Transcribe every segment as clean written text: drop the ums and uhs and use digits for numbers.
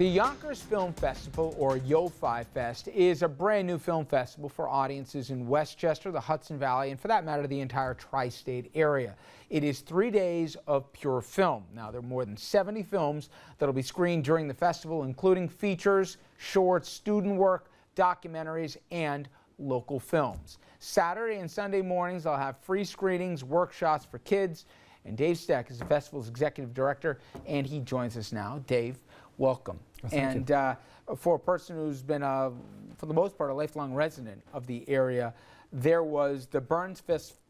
The Yonkers Film Festival, or YOFI Fest, is a brand new film festival for audiences in Westchester, the Hudson Valley, and for that matter, the entire tri-state area. It is 3 days of pure film. Now, there are more than 70 films that will be screened during the festival, including features, shorts, student work, documentaries, and local films. Saturday and Sunday mornings, they'll have free screenings, workshops for kids, and Dave Steck is the festival's executive director, and he joins us now. Dave, welcome. Well, thank you. For a person who's been, for the most part, a lifelong resident of the area, there was the Burns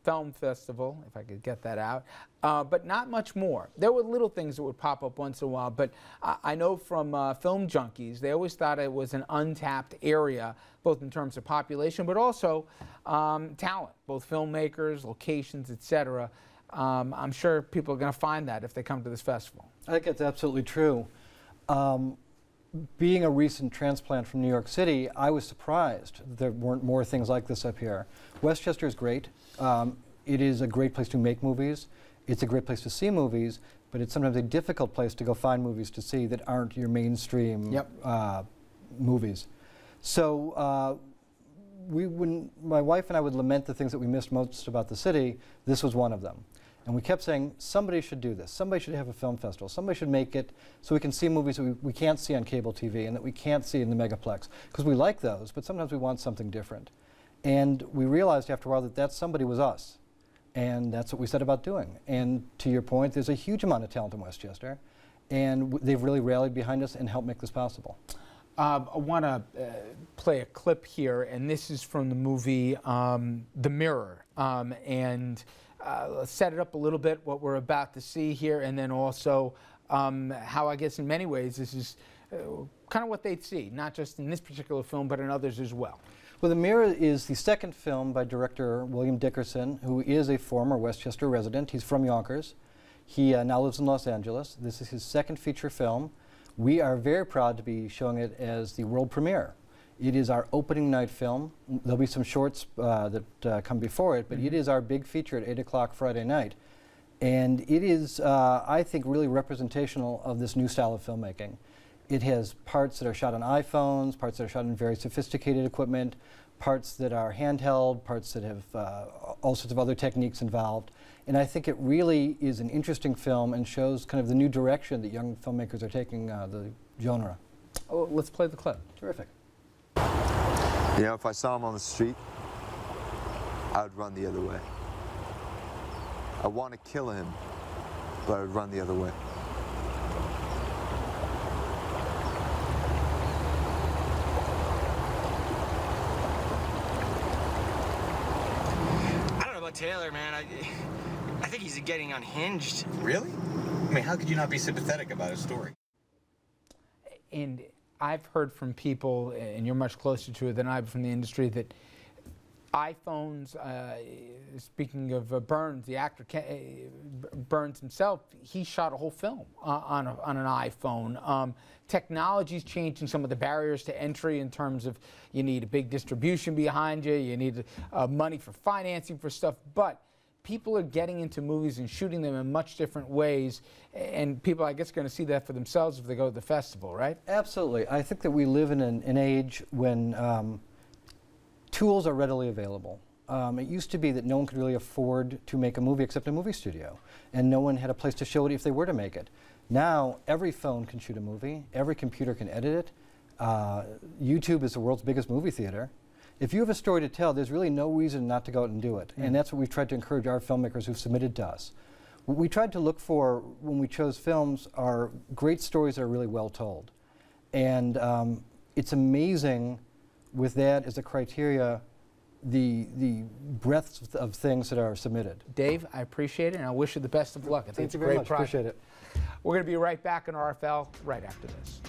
Film Festival, if I could get that out, but not much more. There were little things that would pop up once in a while, but I know from film junkies, they always thought it was an untapped area, both in terms of population, but also talent, both filmmakers, locations, etc. I'm sure people are going to find that if they come to this festival. I think it's absolutely true. Being a recent transplant from New York City, I was surprised that there weren't more things like this up here. Westchester is great. It is a great place to make movies. It's a great place to see movies, but it's sometimes a difficult place to go find movies to see that aren't your mainstream movies. So when my wife and I would lament the things that we missed most about the city, this was one of them. And we kept saying, somebody should do this. Somebody should have a film festival. Somebody should make it so we can see movies that we can't see on cable TV and that we can't see in the megaplex. Because we like those, but sometimes we want something different. And we realized after a while that that somebody was us. And that's what we set about doing. And to your point, there's a huge amount of talent in Westchester. And they've really rallied behind us and helped make this possible. I want to play a clip here, and this is from the movie The Mirror. Let's set it up a little bit, what we're about to see here, and then also how I guess in many ways this is kind of what they'd see, not just in this particular film, but in others as well. Well, The Mirror is the second film by director William Dickerson, who is a former Westchester resident. He's from Yonkers. He now lives in Los Angeles. This is his second feature film. We are very proud to be showing it as the world premiere. It is our opening night film. There'll be some shorts that come before it, but it is our big feature at 8 o'clock Friday night. And it is, I think, really representational of this new style of filmmaking. It has parts that are shot on iPhones, parts that are shot on very sophisticated equipment, parts that are handheld, parts that have all sorts of other techniques involved. And I think it really is an interesting film and shows kind of the new direction that young filmmakers are taking the genre. Oh, let's play the clip. Terrific. You know, if I saw him on the street, I would run the other way. I want to kill him, but I would run the other way. I don't know about Taylor, man. I think he's getting unhinged. Really? I mean, how could you not be sympathetic about his story? And I've heard from people, and you're much closer to it than I, from the industry, that iPhones, speaking of Burns, the actor, Burns himself, he shot a whole film on an iPhone. Technology's changing some of the barriers to entry in terms of you need a big distribution behind you, you need money for financing for stuff, but people are getting into movies and shooting them in much different ways, and people, I guess, are going to see that for themselves if they go to the festival, right? Absolutely. I think that we live in an age when tools are readily available. It used to be that no one could really afford to make a movie except a movie studio, and no one had a place to show it if they were to make it. Now, every phone can shoot a movie, every computer can edit it. YouTube is the world's biggest movie theater. If you have a story to tell, there's really no reason not to go out and do it. And that's what we've tried to encourage our filmmakers who've submitted to us. What we tried to look for when we chose films are great stories that are really well told. And it's amazing with that as a criteria, the breadth of things that are submitted. Dave, I appreciate it, and I wish you the best of luck. I think it's a great project. Appreciate it. We're going to be right back in RFL right after this.